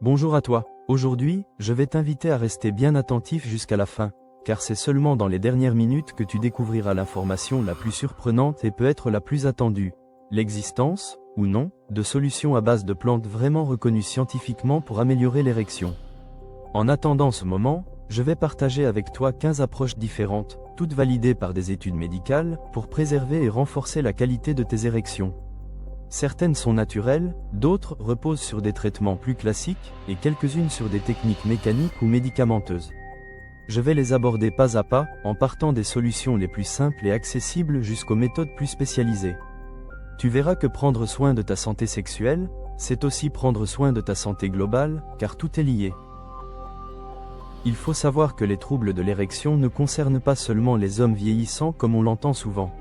Bonjour à toi. Aujourd'hui, je vais t'inviter à rester bien attentif jusqu'à la fin, car c'est seulement dans les dernières minutes que tu découvriras l'information la plus surprenante et peut-être la plus attendue. L'existence, ou non, de solutions à base de plantes vraiment reconnues scientifiquement pour améliorer l'érection. En attendant ce moment, je vais partager avec toi 15 approches différentes, toutes validées par des études médicales, pour préserver et renforcer la qualité de tes érections. Certaines sont naturelles, d'autres reposent sur des traitements plus classiques, et quelques-unes sur des techniques mécaniques ou médicamenteuses. Je vais les aborder pas à pas, en partant des solutions les plus simples et accessibles jusqu'aux méthodes plus spécialisées. Tu verras que prendre soin de ta santé sexuelle, c'est aussi prendre soin de ta santé globale, car tout est lié. Il faut savoir que les troubles de l'érection ne concernent pas seulement les hommes vieillissants comme on l'entend souvent.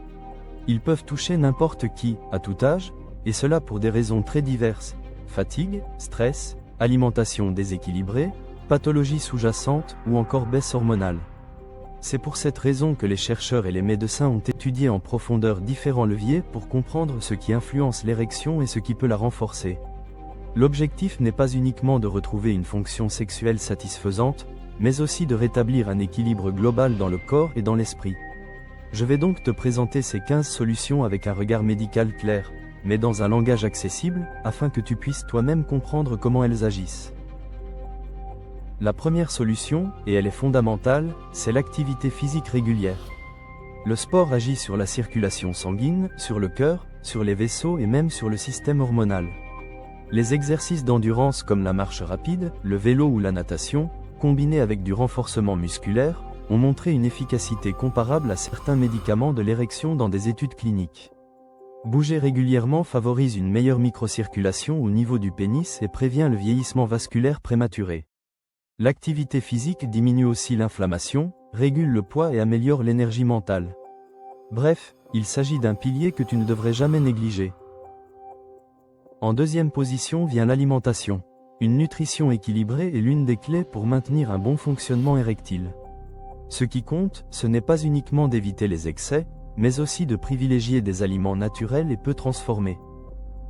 Ils peuvent toucher n'importe qui, à tout âge, et cela pour des raisons très diverses: fatigue, stress, alimentation déséquilibrée, pathologies sous-jacentes ou encore baisse hormonale. C'est pour cette raison que les chercheurs et les médecins ont étudié en profondeur différents leviers pour comprendre ce qui influence l'érection et ce qui peut la renforcer. L'objectif n'est pas uniquement de retrouver une fonction sexuelle satisfaisante, mais aussi de rétablir un équilibre global dans le corps et dans l'esprit. Je vais donc te présenter ces 15 solutions avec un regard médical clair, mais dans un langage accessible, afin que tu puisses toi-même comprendre comment elles agissent. La première solution, et elle est fondamentale, c'est l'activité physique régulière. Le sport agit sur la circulation sanguine, sur le cœur, sur les vaisseaux et même sur le système hormonal. Les exercices d'endurance comme la marche rapide, le vélo ou la natation, combinés avec du renforcement musculaire, ont montré une efficacité comparable à certains médicaments de l'érection dans des études cliniques. Bouger régulièrement favorise une meilleure microcirculation au niveau du pénis et prévient le vieillissement vasculaire prématuré. L'activité physique diminue aussi l'inflammation, régule le poids et améliore l'énergie mentale. Bref, il s'agit d'un pilier que tu ne devrais jamais négliger. En deuxième position vient l'alimentation. Une nutrition équilibrée est l'une des clés pour maintenir un bon fonctionnement érectile. Ce qui compte, ce n'est pas uniquement d'éviter les excès, mais aussi de privilégier des aliments naturels et peu transformés.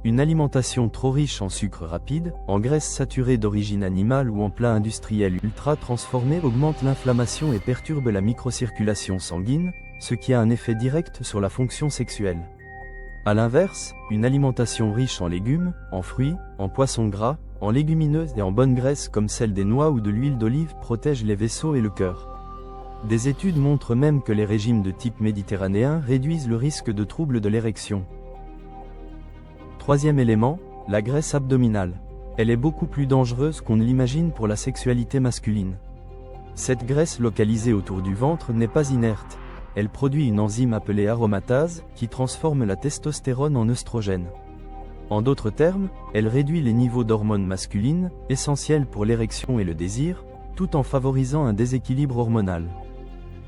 Une alimentation trop riche en sucre rapide, en graisses saturées d'origine animale ou en plats industriels ultra transformés augmente l'inflammation et perturbe la microcirculation sanguine, ce qui a un effet direct sur la fonction sexuelle. A l'inverse, une alimentation riche en légumes, en fruits, en poissons gras, en légumineuses et en bonnes graisses comme celle des noix ou de l'huile d'olive protège les vaisseaux et le cœur. Des études montrent même que les régimes de type méditerranéen réduisent le risque de troubles de l'érection. Troisième élément, la graisse abdominale. Elle est beaucoup plus dangereuse qu'on ne l'imagine pour la sexualité masculine. Cette graisse localisée autour du ventre n'est pas inerte. Elle produit une enzyme appelée aromatase, qui transforme la testostérone en œstrogène. En d'autres termes, elle réduit les niveaux d'hormones masculines, essentielles pour l'érection et le désir, tout en favorisant un déséquilibre hormonal.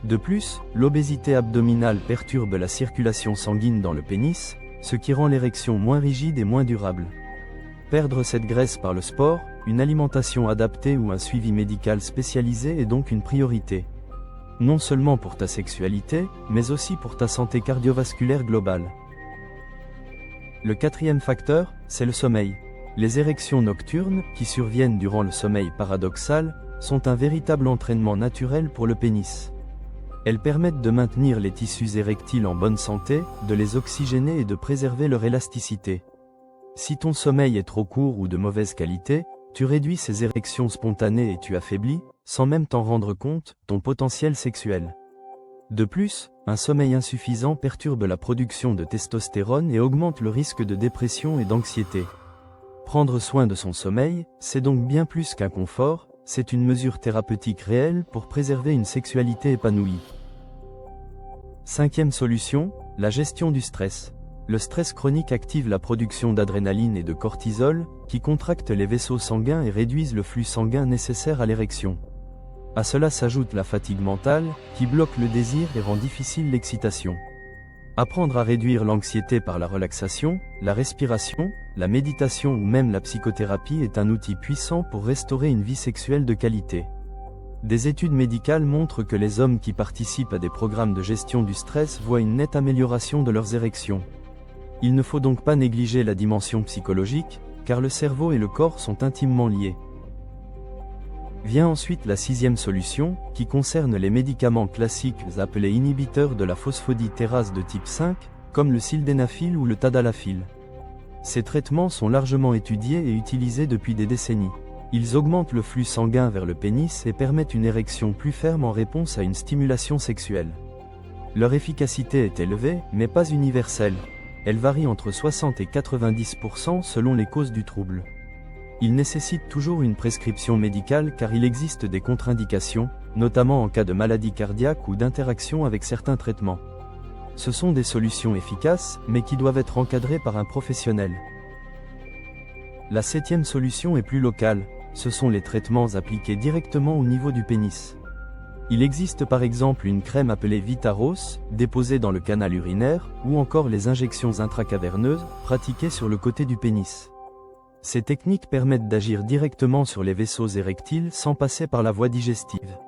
De plus, l'obésité abdominale perturbe la circulation sanguine dans le pénis, ce qui rend l'érection moins rigide et moins durable. Perdre cette graisse par le sport, une alimentation adaptée ou un suivi médical spécialisé est donc une priorité. Non seulement pour ta sexualité, mais aussi pour ta santé cardiovasculaire globale. Le quatrième facteur, c'est le sommeil. Les érections nocturnes, qui surviennent durant le sommeil paradoxal, sont un véritable entraînement naturel pour le pénis. Elles permettent de maintenir les tissus érectiles en bonne santé, de les oxygéner et de préserver leur élasticité. Si ton sommeil est trop court ou de mauvaise qualité, tu réduis ces érections spontanées et tu affaiblis, sans même t'en rendre compte, ton potentiel sexuel. De plus, un sommeil insuffisant perturbe la production de testostérone et augmente le risque de dépression et d'anxiété. Prendre soin de son sommeil, c'est donc bien plus qu'un confort, c'est une mesure thérapeutique réelle pour préserver une sexualité épanouie. Cinquième solution, la gestion du stress. Le stress chronique active la production d'adrénaline et de cortisol, qui contractent les vaisseaux sanguins et réduisent le flux sanguin nécessaire à l'érection. À cela s'ajoute la fatigue mentale, qui bloque le désir et rend difficile l'excitation. Apprendre à réduire l'anxiété par la relaxation, la respiration, la méditation ou même la psychothérapie est un outil puissant pour restaurer une vie sexuelle de qualité. Des études médicales montrent que les hommes qui participent à des programmes de gestion du stress voient une nette amélioration de leurs érections. Il ne faut donc pas négliger la dimension psychologique, car le cerveau et le corps sont intimement liés. Vient ensuite la 6e solution, qui concerne les médicaments classiques appelés inhibiteurs de la phosphoditérase de type 5, comme le sildenafil ou le tadalafil. Ces traitements sont largement étudiés et utilisés depuis des décennies. Ils augmentent le flux sanguin vers le pénis et permettent une érection plus ferme en réponse à une stimulation sexuelle. Leur efficacité est élevée, mais pas universelle. Elle varie entre 60 et 90% selon les causes du trouble. Il nécessite toujours une prescription médicale car il existe des contre-indications, notamment en cas de maladie cardiaque ou d'interaction avec certains traitements. Ce sont des solutions efficaces, mais qui doivent être encadrées par un professionnel. La 7e solution est plus locale, ce sont les traitements appliqués directement au niveau du pénis. Il existe par exemple une crème appelée Vitaros, déposée dans le canal urinaire, ou encore les injections intracaverneuses, pratiquées sur le côté du pénis. Ces techniques permettent d'agir directement sur les vaisseaux érectiles sans passer par la voie digestive.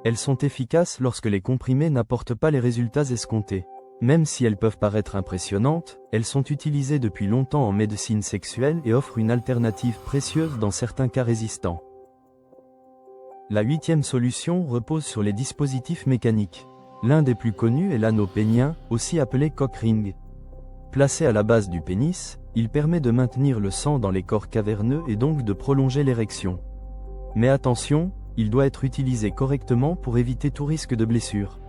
Elles sont efficaces lorsque les comprimés n'apportent pas les résultats escomptés. Même si elles peuvent paraître impressionnantes, elles sont utilisées depuis longtemps en médecine sexuelle et offrent une alternative précieuse dans certains cas résistants. La 8e solution repose sur les dispositifs mécaniques. L'un des plus connus est l'anneau pénien, aussi appelé cock ring. Placé à la base du pénis, il permet de maintenir le sang dans les corps caverneux et donc de prolonger l'érection. Mais attention, il doit être utilisé correctement pour éviter tout risque de blessure.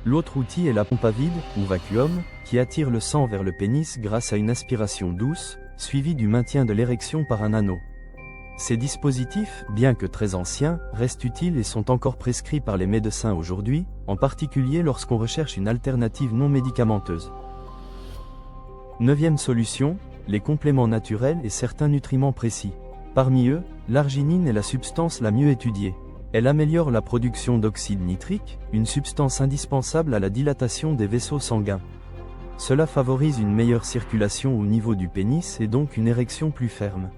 L'autre outil est la pompe à vide, ou vacuum, qui attire le sang vers le pénis grâce à une aspiration douce, suivie du maintien de l'érection par un anneau. Ces dispositifs, bien que très anciens, restent utiles et sont encore prescrits par les médecins aujourd'hui, en particulier lorsqu'on recherche une alternative non médicamenteuse. 9e solution, les compléments naturels et certains nutriments précis. Parmi eux, l'arginine est la substance la mieux étudiée. Elle améliore la production d'oxyde nitrique, une substance indispensable à la dilatation des vaisseaux sanguins. Cela favorise une meilleure circulation au niveau du pénis et donc une érection plus ferme.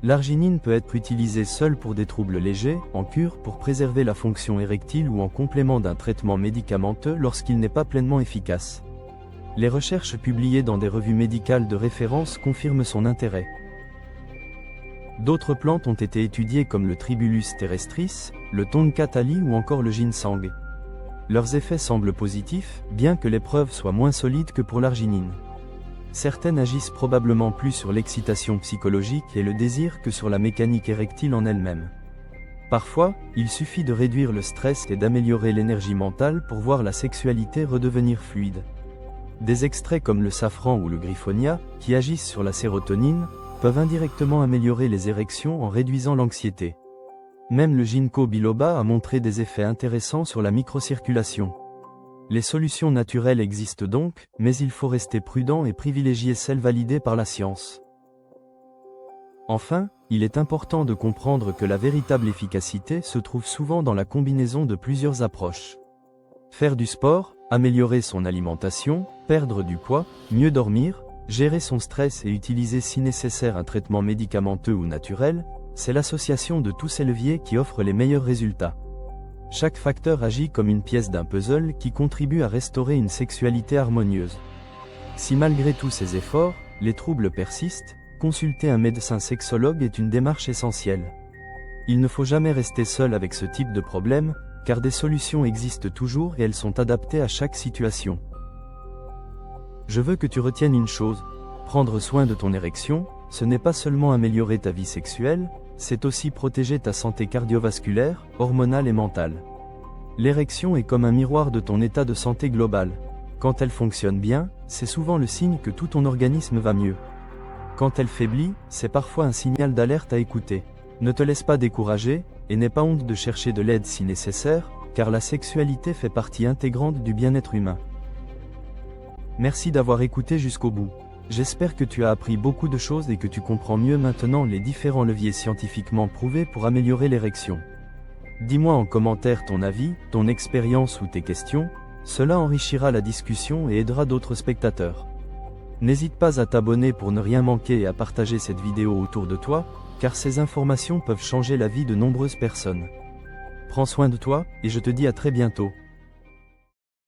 L'arginine peut être utilisée seule pour des troubles légers, en cure pour préserver la fonction érectile ou en complément d'un traitement médicamenteux lorsqu'il n'est pas pleinement efficace. Les recherches publiées dans des revues médicales de référence confirment son intérêt. D'autres plantes ont été étudiées comme le Tribulus terrestris, le Tonka Tali ou encore le ginseng. Leurs effets semblent positifs, bien que les preuves soient moins solides que pour l'arginine. Certaines agissent probablement plus sur l'excitation psychologique et le désir que sur la mécanique érectile en elle-même. Parfois, il suffit de réduire le stress et d'améliorer l'énergie mentale pour voir la sexualité redevenir fluide. Des extraits comme le safran ou le griffonia, qui agissent sur la sérotonine, peuvent indirectement améliorer les érections en réduisant l'anxiété. Même le ginkgo biloba a montré des effets intéressants sur la microcirculation. Les solutions naturelles existent donc, mais il faut rester prudent et privilégier celles validées par la science. Enfin, il est important de comprendre que la véritable efficacité se trouve souvent dans la combinaison de plusieurs approches. Faire du sport, améliorer son alimentation, perdre du poids, mieux dormir, gérer son stress et utiliser si nécessaire un traitement médicamenteux ou naturel, c'est l'association de tous ces leviers qui offre les meilleurs résultats. Chaque facteur agit comme une pièce d'un puzzle qui contribue à restaurer une sexualité harmonieuse. Si malgré tous ces efforts, les troubles persistent, consulter un médecin sexologue est une démarche essentielle. Il ne faut jamais rester seul avec ce type de problème, car des solutions existent toujours et elles sont adaptées à chaque situation. Je veux que tu retiennes une chose, prendre soin de ton érection, ce n'est pas seulement améliorer ta vie sexuelle, c'est aussi protéger ta santé cardiovasculaire, hormonale et mentale. L'érection est comme un miroir de ton état de santé global. Quand elle fonctionne bien, c'est souvent le signe que tout ton organisme va mieux. Quand elle faiblit, c'est parfois un signal d'alerte à écouter. Ne te laisse pas décourager, et n'aie pas honte de chercher de l'aide si nécessaire, car la sexualité fait partie intégrante du bien-être humain. Merci d'avoir écouté jusqu'au bout. J'espère que tu as appris beaucoup de choses et que tu comprends mieux maintenant les différents leviers scientifiquement prouvés pour améliorer l'érection. Dis-moi en commentaire ton avis, ton expérience ou tes questions, cela enrichira la discussion et aidera d'autres spectateurs. N'hésite pas à t'abonner pour ne rien manquer et à partager cette vidéo autour de toi, car ces informations peuvent changer la vie de nombreuses personnes. Prends soin de toi, et je te dis à très bientôt.